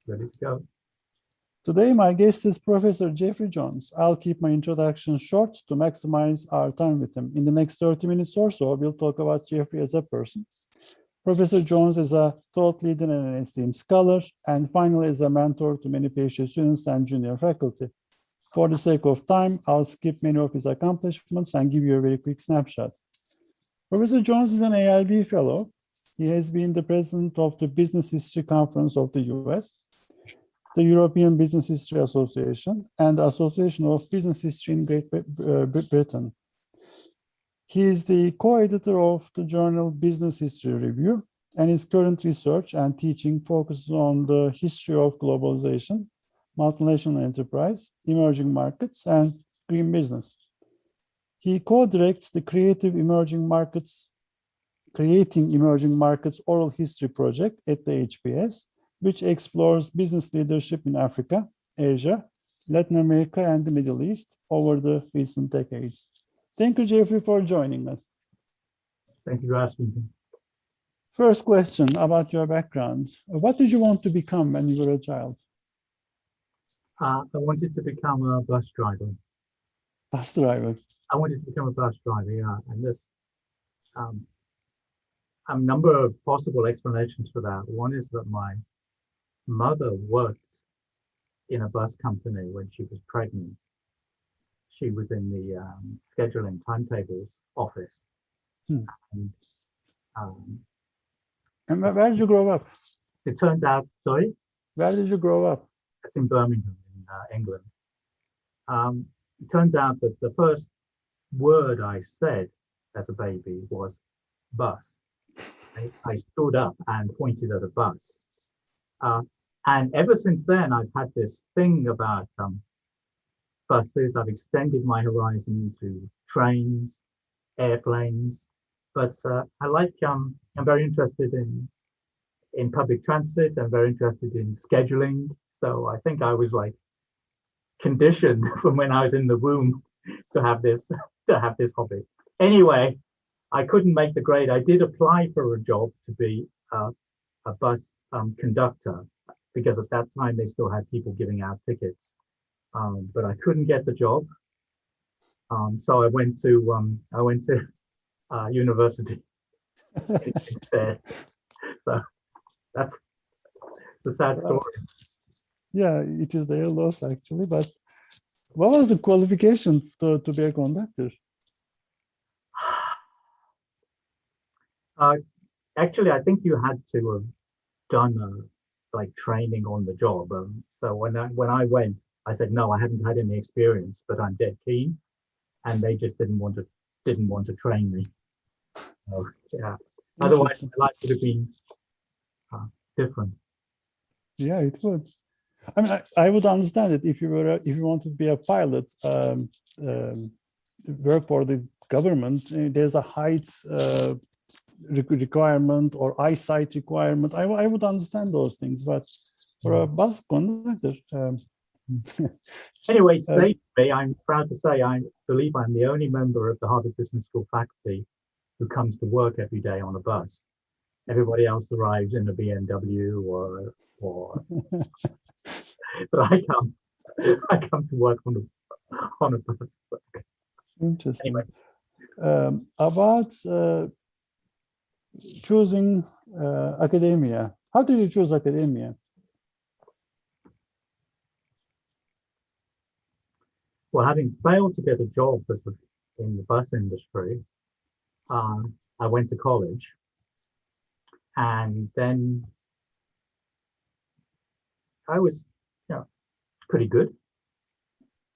ready to go. Today, my guest is Professor Geoffrey Jones. I'll keep my introduction short to maximize our time with him. In the next 30 minutes or so, we'll talk about Geoffrey as a person. Professor Jones is a thought leader and an esteemed scholar, and finally is a mentor to many PhD students and junior faculty. For the sake of time, I'll skip many of his accomplishments and give you a very quick snapshot. Professor Jones is an AIB fellow. He has been the president of the Business History Conference of the US, the European Business History Association, and the Association of Business History in Great Britain. He is the co-editor of the journal Business History Review, and his current research and teaching focuses on the history of globalization, multinational enterprise, emerging markets, and green business. He co-directs the Creating Emerging Markets Oral History Project at the HBS, which explores business leadership in Africa, Asia, Latin America, and the Middle East over the recent decades. Thank you, Geoffrey, for joining us. Thank you for asking me. First question about your background. What did you want to become when you were a child? I wanted to become a bus driver. Bus driver. I wanted to become a bus driver, yeah. And there's a number of possible explanations for that. One is that my mother worked in a bus company when she was pregnant. She was in the scheduling timetables office. And where did you grow up? it turns out, sorry? Where did you grow up? It's in Birmingham, in England. It turns out that the first word I said as a baby was bus. I stood up and pointed at a bus. And ever since then, I've had this thing about buses. I've extended my horizon to trains, airplanes, but I'm very interested in public transit. I'm very interested in scheduling. So I think I was like conditioned from when I was in the womb to have this hobby. Anyway, I couldn't make the grade. I did apply for a job to be a bus conductor, because at that time they still had people giving out tickets. But I couldn't get the job, so I went to university instead. So that's the sad story. Yeah, it is their loss actually. But what was the qualification to be a conductor? Actually, I think you had to have done like training on the job. So when I went, I said no, I hadn't had any experience, but I'm dead keen, and they just didn't want to train me. So, yeah. Otherwise, my life would have been different. Yeah, it would. I mean, I would understand it if you wanted to be a pilot, work for the government. There's a height requirement or eyesight requirement. I would understand those things, but for a bus conductor. Anyway, it saved me. I'm proud to say I believe I'm the only member of the Harvard Business School faculty who comes to work every day on a bus. Everybody else arrives in a BMW or but I come to work on a bus. Interesting. Anyway. About choosing academia. How did you choose academia? Well, having failed to get a job in the bus industry, I went to college, and then I was, pretty good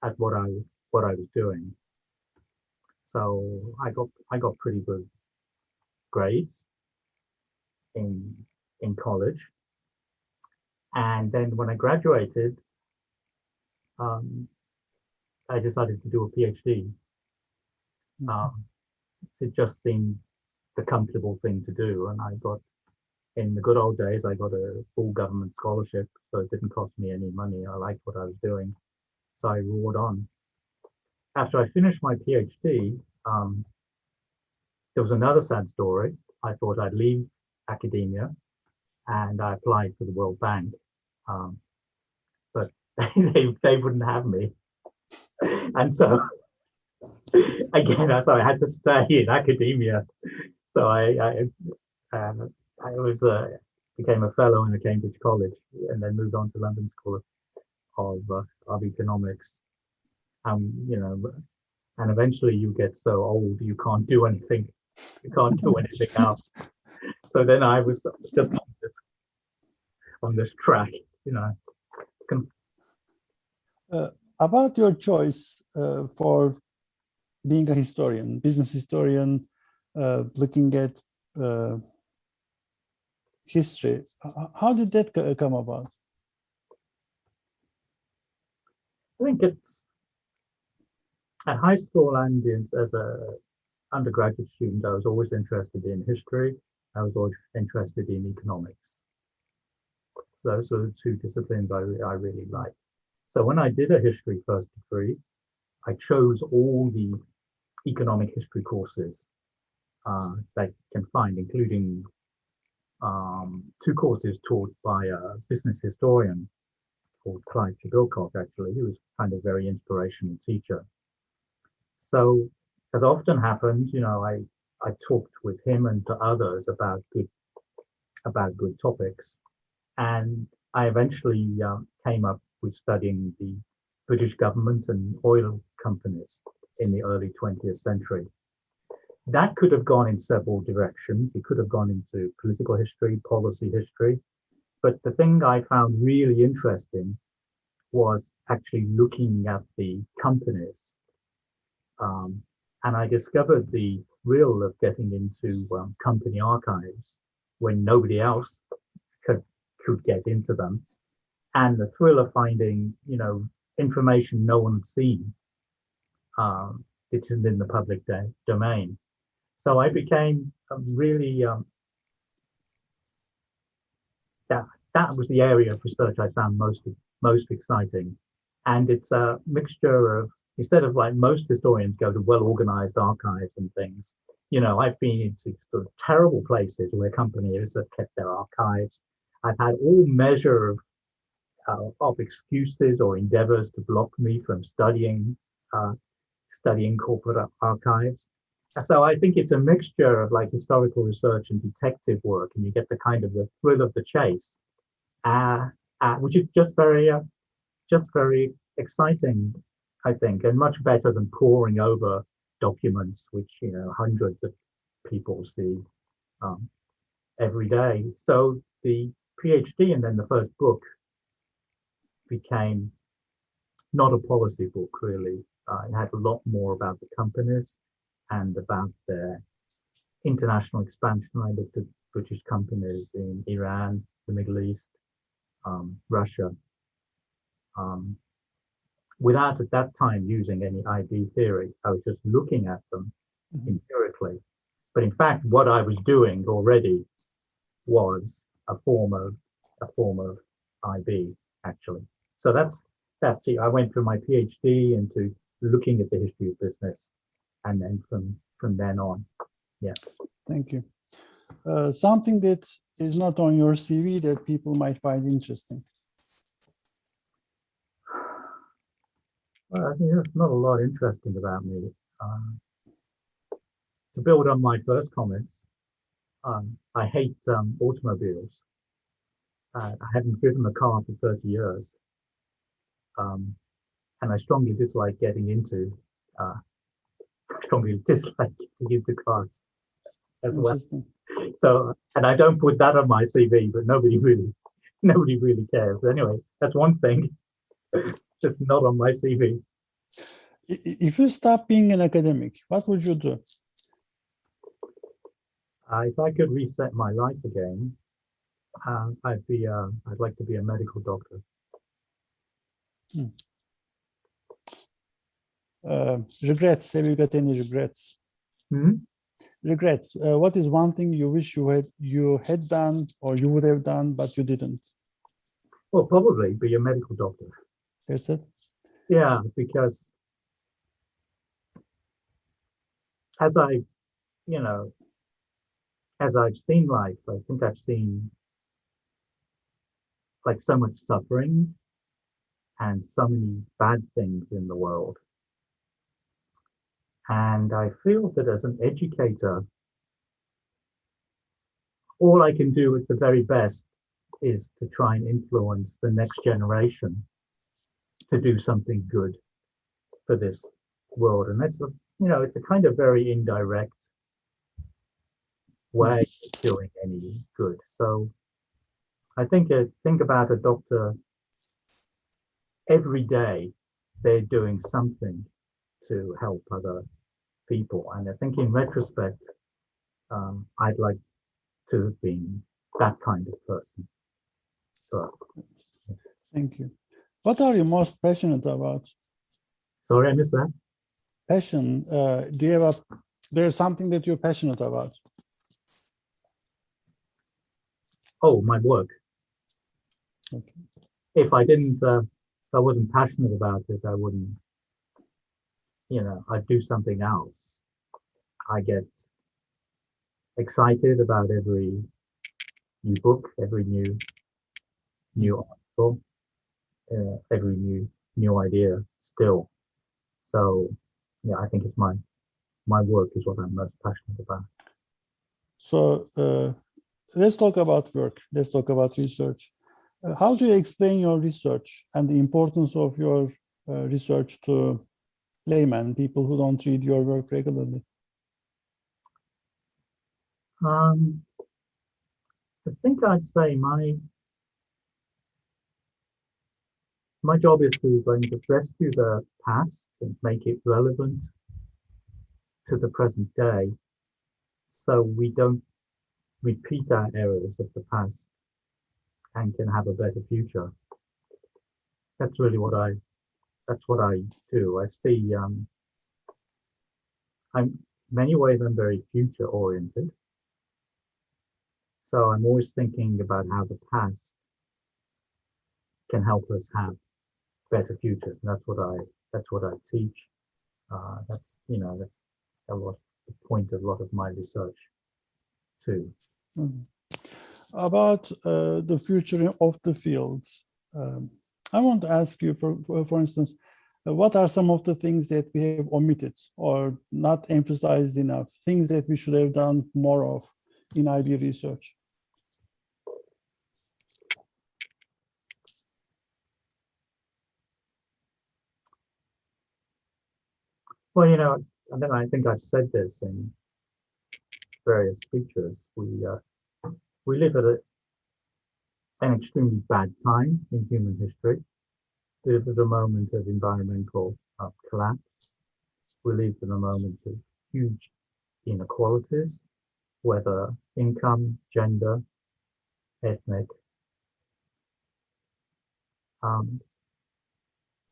at what I was doing. So I got pretty good grades in college, and then when I graduated, I decided to do a PhD. It just seemed the comfortable thing to do, and in the good old days, I got a full government scholarship, so it didn't cost me any money. I liked what I was doing, so I roared on. After I finished my PhD, there was another sad story. I thought I'd leave academia, and I applied for the World Bank. But they wouldn't have me. And so again, I had to stay in academia. So I was became a fellow in the Cambridge College, and then moved on to London School of Economics. You know, and eventually you get so old you can't do anything. You can't do anything else. So then I was just on this track, you know. About your choice for being a historian, business historian, looking at history, how did that come about? I think it's at high school and as a undergraduate student, I was always interested in history. I was always interested in economics. So those are the two disciplines I really liked. So when I did a history first degree, I chose all the economic history courses that you can find, including two courses taught by a business historian called Clive Jabilcock, actually. He was kind of very inspirational teacher. So as often happens, you know, I talked with him and to others about good topics. And I eventually came up with studying the British government and oil companies in the early 20th century. That could have gone in several directions. It could have gone into political history, policy history. But the thing I found really interesting was actually looking at the companies. And I discovered the thrill of getting into company archives when nobody else could get into them, and the thrill of finding, you know, information no one had seen, it isn't in the public domain. So I became really that was the area of research I found most exciting, and it's a mixture of, instead of like most historians go to well-organized archives and things, you know, I've been into sort of terrible places where companies have kept their archives. I've had all measure of excuses or endeavors to block me from studying corporate archives. So I think it's a mixture of like historical research and detective work, and you get the kind of the thrill of the chase, which is just very exciting, I think, and much better than poring over documents which, you know, hundreds of people see every day. So the PhD and then the first book became not a policy book, really. It had a lot more about the companies and about their international expansion. I looked at British companies in Iran, the Middle East, Russia, without at that time using any IB theory. I was just looking at them empirically. But in fact, what I was doing already was a form of IB, actually. So that's it. I went through my PhD into looking at the history of business, and then from then on, yeah. Thank you. Something that is not on your CV that people might find interesting. Well, I think there's not a lot interesting about me. To build on my first comments, I hate automobiles. I haven't driven a car for 30 years. And I strongly dislike getting into cars as well. So, and I don't put that on my CV, but nobody really cares. Anyway, that's one thing. Just not on my CV. If you stop being an academic, what would you do? If I could reset my life again, I'd like to be a medical doctor. Regrets. Have you got any regrets? Regrets. What is one thing you wish you had done or you would have done but you didn't? Well, probably be a medical doctor. That's it? Yeah, because as I've seen life, I think I've seen like so much suffering and so many bad things in the world. And I feel that as an educator, all I can do at the very best is to try and influence the next generation to do something good for this world. And that's, it's a kind of very indirect way of doing any good. So I think about a doctor every day, they're doing something to help other people. And I think in retrospect, I'd like to have been that kind of person. So, Thank you. What are you most passionate about? sorry, I missed that. Passion. There's something that you're passionate about? Oh, my work. Okay. If I wasn't passionate about it, I wouldn't, I'd do something else. I get excited about every new book, every new article, every new idea still. So yeah, I think it's my work is what I'm most passionate about. So let's talk about work. Let's talk about research. How do you explain your research and the importance of your research to laymen, people who don't read your work regularly? I think I'd say my job is to rescue the past and make it relevant to the present day, so we don't repeat our errors of the past and can have a better future. That's really what I do. I see many ways I'm very future oriented. So I'm always thinking about how the past can help us have better futures. And that's what I teach. That's a lot the point of a lot of my research too. About the future of the field, I want to ask you, for instance, what are some of the things that we have omitted or not emphasized enough, things that we should have done more of in IB research? Well, I think I've said this in various speeches. We live at an extremely bad time in human history. We live at a moment of environmental collapse. We live in a moment of huge inequalities, whether income, gender, ethnic.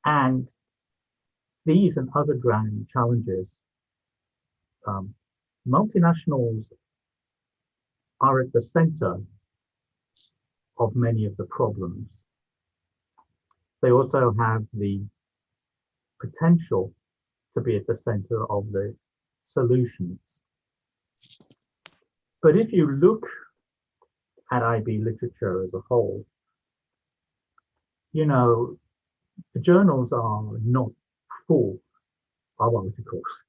And these and other grand challenges, multinationals are at the center of many of the problems. They also have the potential to be at the center of the solutions. But if you look at IB literature as a whole, the journals are not full of articles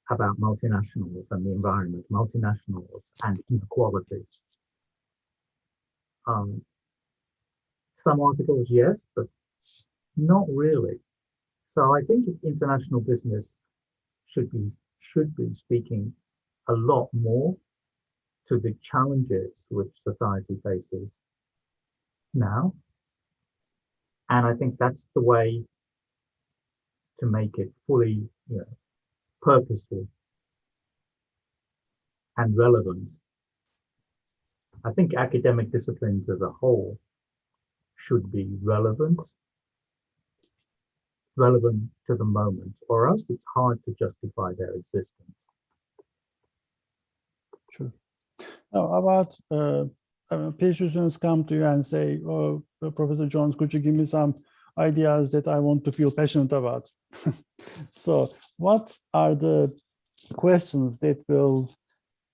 about multinationals and the environment, multinationals and inequality. Some articles, yes, but not really. So I think international business should be speaking a lot more to the challenges which society faces now. And I think that's the way to make it fully, purposeful and relevant. I think academic disciplines as a whole should be relevant to the moment, or else it's hard to justify their existence. Sure. Now, about PhD students come to you and say, "Oh, Professor Jones, could you give me some ideas that I want to feel passionate about?" So, what are the questions that will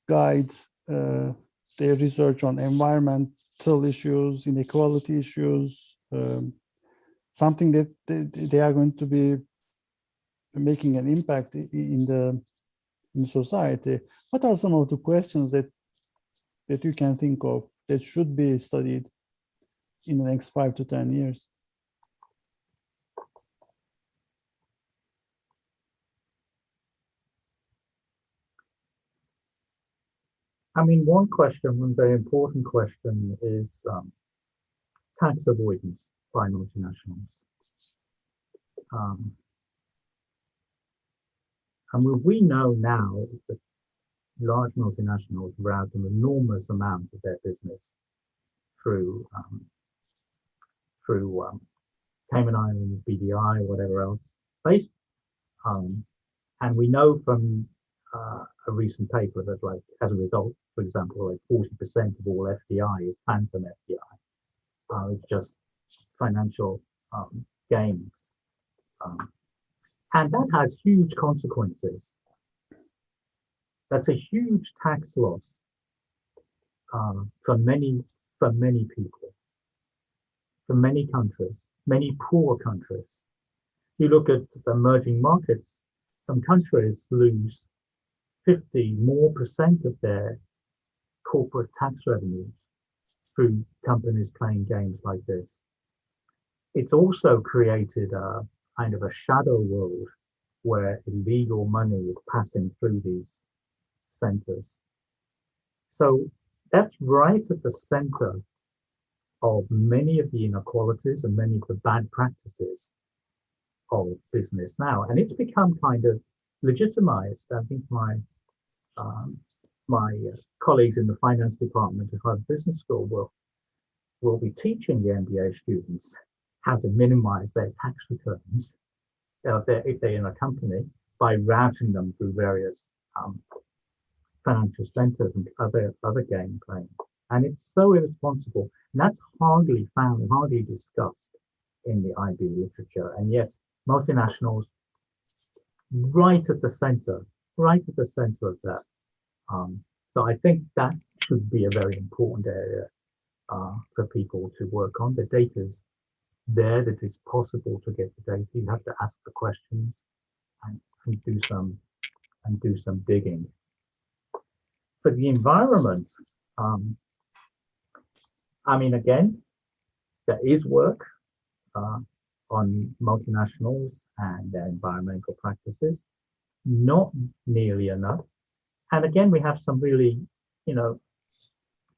guide their research on environment issues, inequality issues, something that they are going to be making an impact in the society. What are some of the questions that you can think of that should be studied in the next 5 to 10 years? I mean, one very important question is tax avoidance by multinationals. And we know now that large multinationals route an enormous amount of their business through Cayman Islands, BDI, whatever else, based. And we know from a recent paper that, like, as a result, for example, like 40% of all FDI is phantom FDI. It's just financial gains. And that has huge consequences. That's a huge tax loss for many people, for many countries, many poor countries. You look at the emerging markets, some countries lose 50% more of their corporate tax revenues through companies playing games like this. It's also created a kind of a shadow world where illegal money is passing through these centers. So that's right at the center of many of the inequalities and many of the bad practices of business now. And it's become kind of legitimized. I think my colleagues in the finance department at Harvard Business School will be teaching the MBA students how to minimize their tax returns if they're in a company by routing them through various financial centers and other game playing. And it's so irresponsible. And that's hardly discussed in the IB literature. And yet multinationals right at the center of that. So I think that should be a very important area for people to work on. The data's there, that it's possible to get the data. You have to ask the questions and do some digging. For the environment, I mean, again, there is work on multinationals and their environmental practices, not nearly enough. And again, we have some really,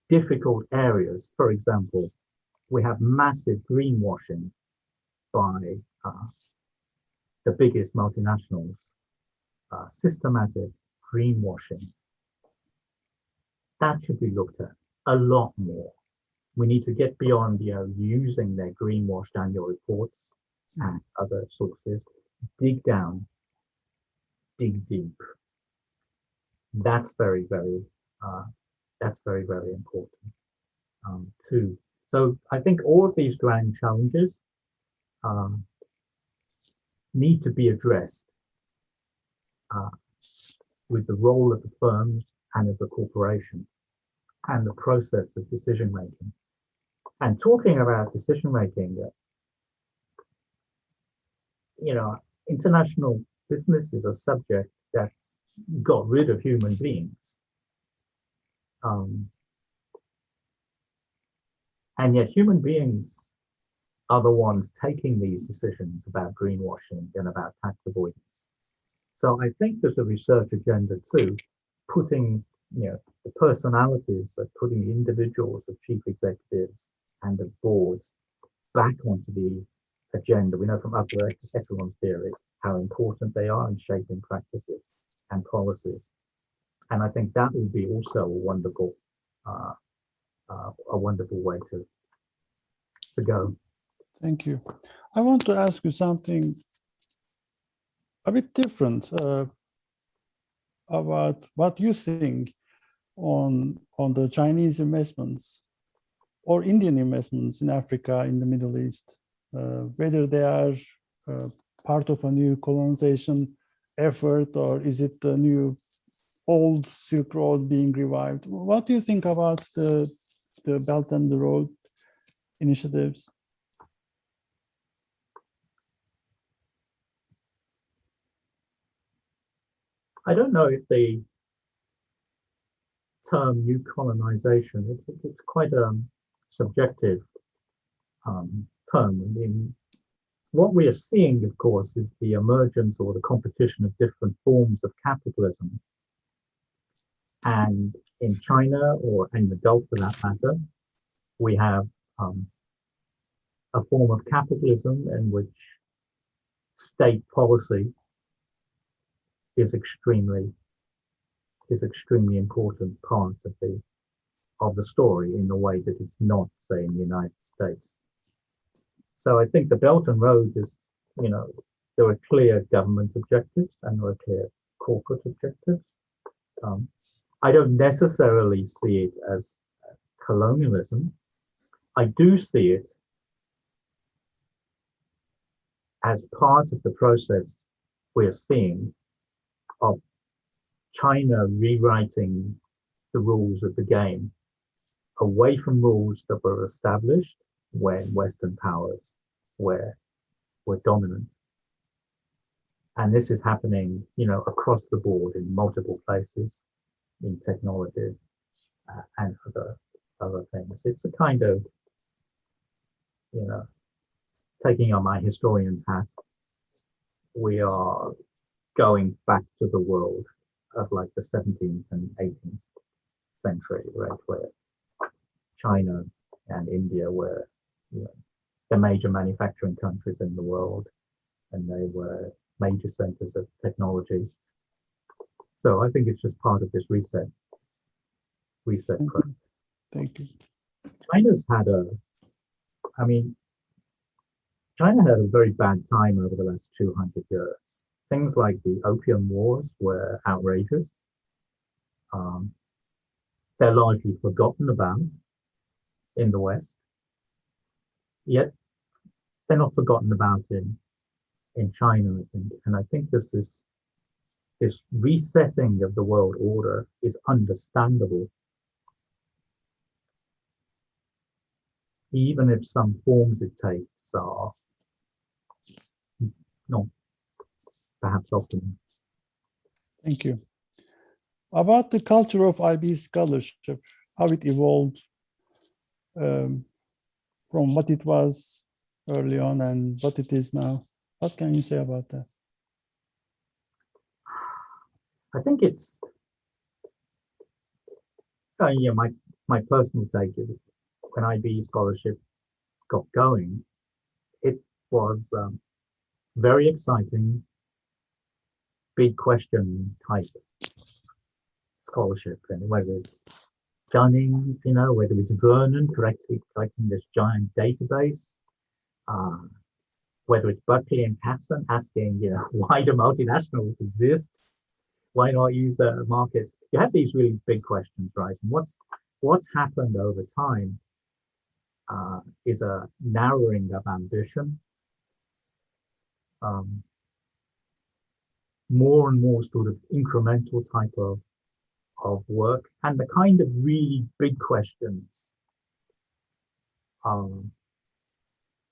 difficult areas. For example, we have massive greenwashing by the biggest multinationals, systematic greenwashing. That should be looked at a lot more. We need to get beyond, using their greenwashed annual reports and other sources. Dig down, dig deep. That's very, very important too. So I think all of these grand challenges need to be addressed with the role of the firms and of the corporation and the process of decision making. And talking about decision making, international business is a subject that's got rid of human beings. And yet human beings are the ones taking these decisions about greenwashing and about tax avoidance. So I think there's a research agenda too, putting, the personalities, putting the individuals of chief executives and of boards back onto the agenda. We know from upper echelon theory how important they are in shaping practices and policies. And I think that would be also a wonderful way to go. Thank you. I want to ask you something a bit different about what you think on the Chinese investments or Indian investments in Africa, in the Middle East, whether they are part of a new colonization effort, or is it a new old Silk Road being revived? What do you think about the the Belt and the Road initiatives? I don't know if the term new colonization, it's quite a subjective term. I mean, what we are seeing, of course, is the emergence or the competition of different forms of capitalism. And in China, or in the Gulf for that matter, we have a form of capitalism in which state policy is extremely important part of the story in a way that it's not, say, in the United States. So I think the Belt and Road is, there are clear government objectives and there are clear corporate objectives. I don't necessarily see it as colonialism. I do see it as part of the process we're seeing of China rewriting the rules of the game away from rules that were established when Western powers were dominant. And this is happening, across the board in multiple places, in technologies and other things. It's a kind of, taking on my historian's hat, we are going back to the world of like the 17th and 18th century, right, where China and India were the major manufacturing countries in the world, and they were major centers of technology. So I think it's just part of this reset process. Thank you. China had a very bad time over the last 200 years. Things like the Opium Wars were outrageous. They're largely forgotten about in the West, yet they're not forgotten about in China, I think. And I think this resetting of the world order is understandable, even if some forms it takes are not perhaps optimal. Thank you. About the culture of IB scholarship, how it evolved from what it was early on and what it is now. What can you say about that? I think it's, my personal take is when IB scholarship got going, it was very exciting, big question type scholarship, and whether it's Dunning, whether it's Vernon collecting this giant database, whether it's Buckley and Casson asking, why do multinationals exist? Why not use the market? You have these really big questions, right? And what's happened over time is a narrowing of ambition, more and more sort of incremental type of work, and the kind of really big questions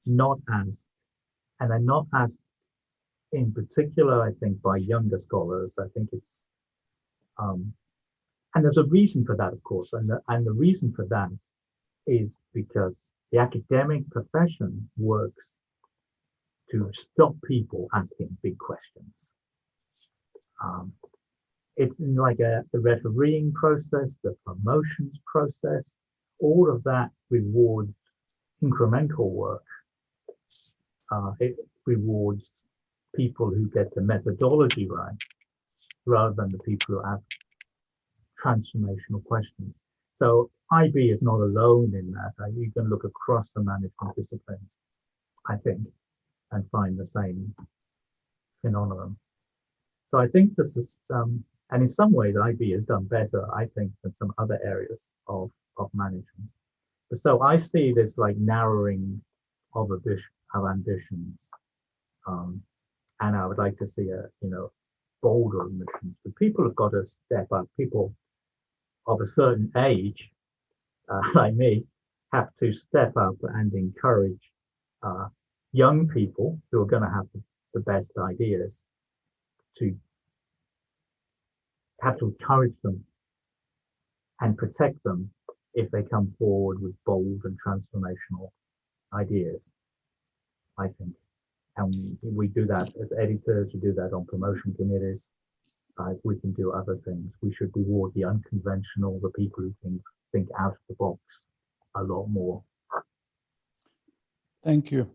not asked, and they're not asked in particular, I think, by younger scholars. I think it's and there's a reason for that, of course, and the reason for that is because the academic profession works to stop people asking big questions. It's like the refereeing process, the promotions process, all of that rewards incremental work. It rewards people who get the methodology right, rather than the people who ask transformational questions. So IB is not alone in that. You can look across the management disciplines, I think, and find the same phenomenon. So I think this is, and in some ways IB has done better, I think, than some other areas of management. So I see this like narrowing of ambitions, and I would like to see a bolder ambitions. But people have got to step up. People of a certain age like me, have to step up and encourage young people who are going to have the best ideas to have to encourage them and protect them if they come forward with bold and transformational ideas, I think. And we do that as editors, we do that on promotion committees. We can do other things. We should reward the unconventional, the people who think out of the box a lot more. Thank you.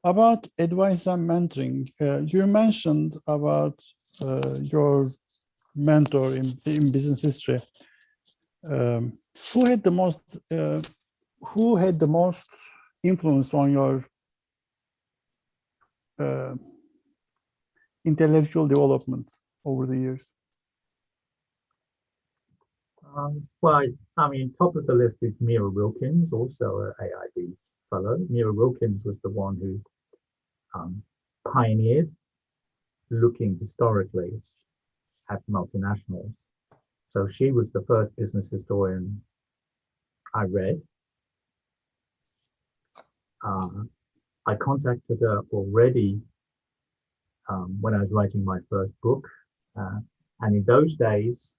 About advice and mentoring, you mentioned about your mentor in business history. Who had the most influence on your intellectual development over the years? Well, I mean, top of the list is Mira Wilkins, also an AIB fellow. Mira Wilkins was the one who pioneered looking historically at multinationals. So she was the first business historian I read. I contacted her already when I was writing my first book. And in those days,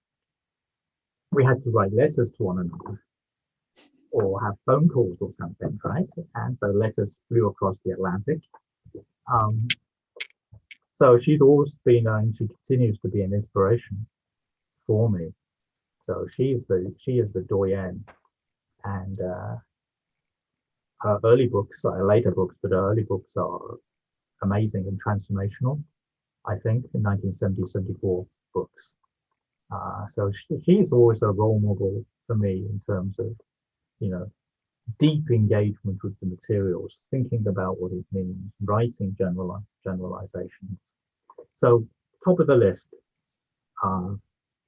we had to write letters to one another or have phone calls or something, right? And so letters flew across the Atlantic. So she's always been, and she continues to be an inspiration for me. So she is the doyenne, and her early books, later books, but her early books are amazing and transformational. I think in 1970, 74 books. So she's always a role model for me in terms of, deep engagement with the materials, thinking about what it means, writing generalizations. So top of the list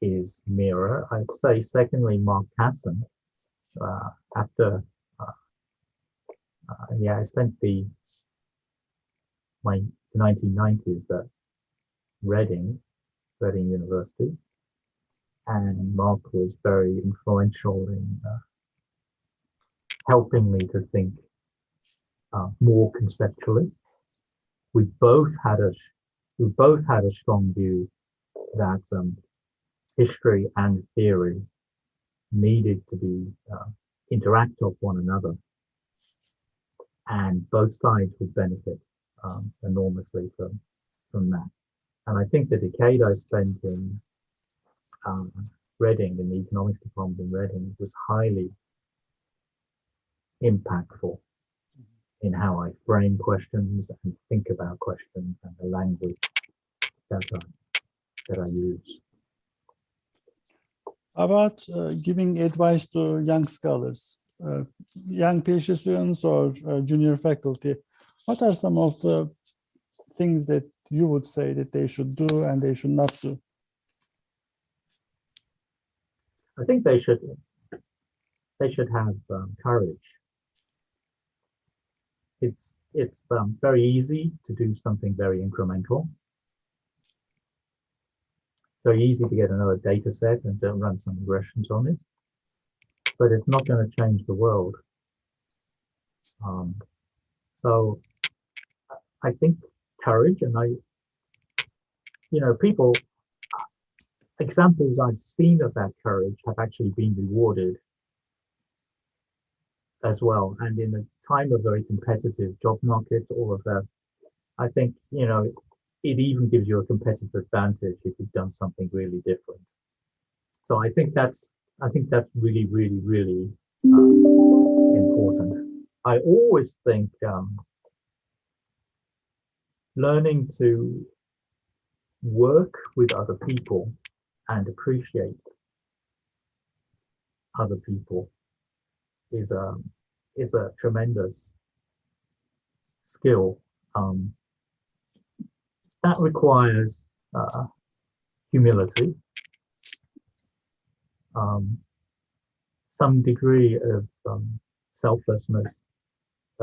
is Mira. I'd say secondly, Mark Casson. After, I spent my 1990s at Reading University, and Mark was very influential in helping me to think more conceptually. We both had a strong view that history and theory needed to be interact off one another, and both sides would benefit enormously from that. And I think the decade I spent in Reading, in the economics department in Reading, was highly impactful in how I frame questions and think about questions and the language that I use. About giving advice to young scholars, young PhD students or junior faculty, what are some of the things that you would say that they should do and they should not do? I think they should have courage. It's very easy to do something very incremental. Very easy to get another data set and then run some regressions on it, but it's not going to change the world. So I think courage, and people, examples I've seen of that courage have actually been rewarded as well. And in a time of very competitive job market, all of that, I think, it even gives you a competitive advantage if you've done something really different. So I think that's really, really, really important. I always think learning to work with other people and appreciate other people is a tremendous skill. That requires humility, some degree of selflessness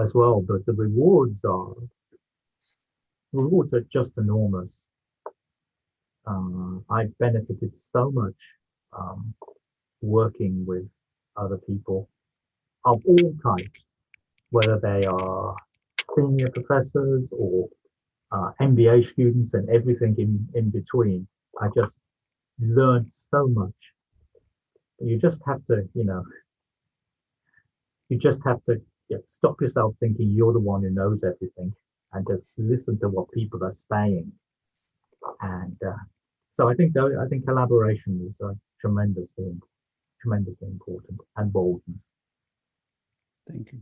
as well, but the rewards are just enormous. I've benefited so much working with other people of all types, whether they are senior professors or MBA students and everything in between. I just learned so much. You just have to, you just have to stop yourself thinking you're the one who knows everything and just listen to what people are saying. And so I think collaboration is tremendously important, and boldness. Thank you.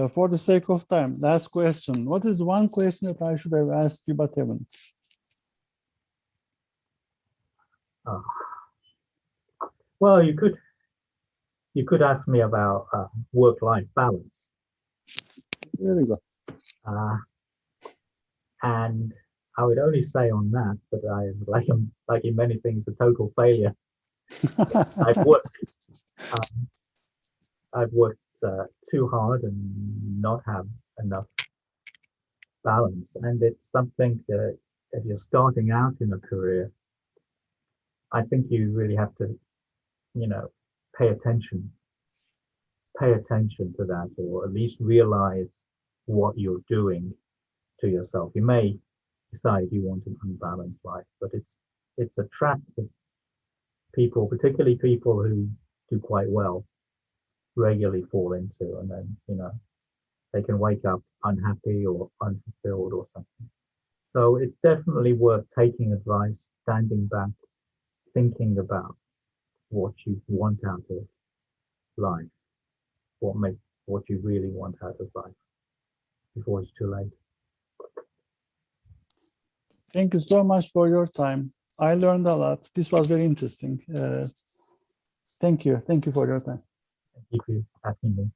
For the sake of time, last question. What is one question that I should have asked you but haven't? Well, you could ask me about work-life balance. Very good. And I would only say on that I'm like in many things a total failure. I've worked too hard and not have enough balance, and it's something that if you're starting out in a career, I think you really have to, pay attention to that, or at least realize what you're doing to yourself. You may decide you want an unbalanced life, but it's a trap that people, particularly people who do quite well, regularly fall into, and then they can wake up unhappy or unfulfilled or something. So it's definitely worth taking advice, standing back, thinking about what you want out of life, what you really want out of life before it's too late. Thank you so much for your time. I learned a lot. This was very interesting. Thank you. Thank you for your time. Thank you for asking me.